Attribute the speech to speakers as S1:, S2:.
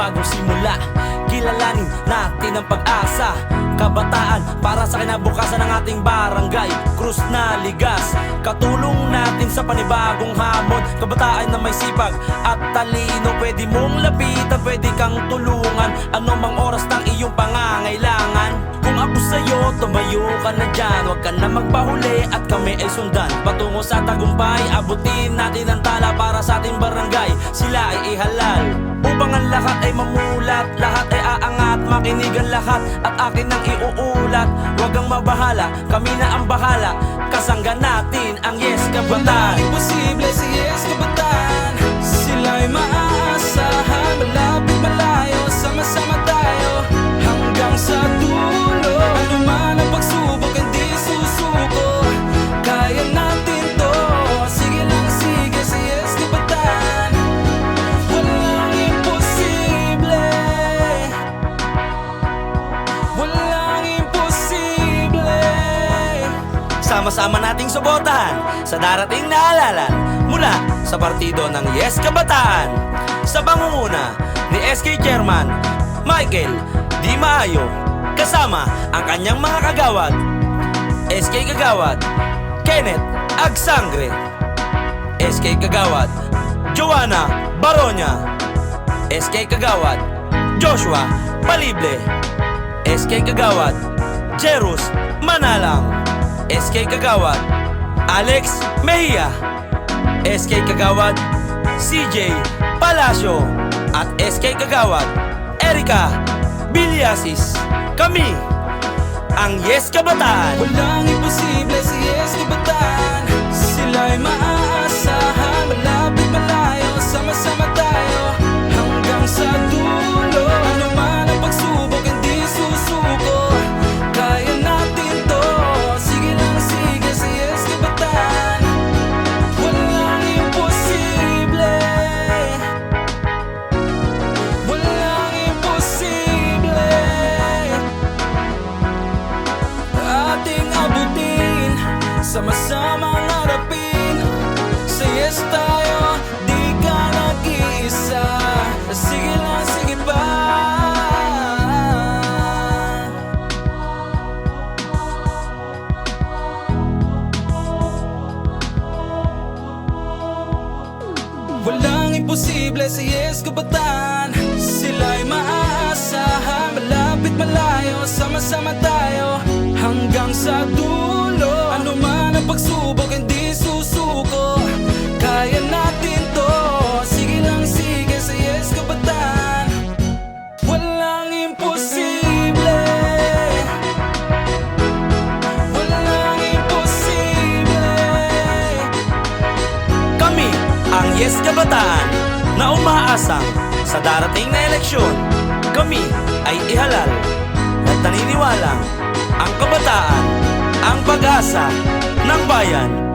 S1: panibagong simula. Kilalanin natin ang pag-asa, kabataan para sa kinabukasan ng ating barangay. Krus na ligas, katulong natin sa panibagong hamon. Kabataan na may sipag at talino, pwede mong lapitan, pwede kang tulungan anumang oras ng iyong pangangailangan. Kung ako sa'yo, tumayo ka na dyan, huwag ka na magpahuli at kami ay sundan. Patungo sa tagumpay, abutin natin ang tala para sa ating barangay. Sila ay ihalal upang ang lahat ay mamulat, lahat ay aangat, makinig ang lahat at akin ang iuulat. Huwag kang mabahala, kami na ang bahala, kasangga natin ang Yes Kabataan.
S2: Imposible si Yes Kabataan, sila'y maaasahan. Malapit malayo, sama-sama tayo hanggang sa dulo. Ano man ang pagsubok, hindi susuko, kaya natin to. Sige lang, sige si Yes Kabataan, walang imposible, walang imposible.
S1: Sama-sama nating suportahan sa darating na halalan mula sa partido ng Yes Kabataan, sa pangunguna ni SK Chairman Michael Di Maayo, kasama ang kanyang mga kagawad: SK Kagawad Kenneth Agsangre, SK Kagawad Joanna Baronia, SK Kagawad Joshua Palible, SK Kagawad Jerus Manalang, SK Kagawad Alex Mejia, SK Kagawad CJ Palacio, at SK Kagawad Erica Biliasis. Kami ang Yes Kabataan.
S2: Walang imposible si Yes Kabataan, sila'y maaasahan. Malapit malayo, sama-sama tayo hanggang sa dulo. Ano man ang pagsubok, hindi susuko, kaya natin to. Sige lang, sige si Yes Kabataan, walang imposible, walang imposible. Ating abutin, sama-sama harapin. Sa Yes tayo, di ka nag-iisa. Sige lang, sige pa. Walang imposible sa Yes Kabataan, sila'y maaasahan. Malapit malayo, sama-sama tayo hanggang sa dulo. Ano man ang pagsubok, hindi susuko, kaya natin to. Sige lang, sige sa Yes Kabataan, walang imposible, walang imposible.
S1: Kami ang Yes Kabataan na umaasang sa darating na eleksyon. Kami ay ihalal at naniniwalang ang kabataan ang pag-asa ng bayan.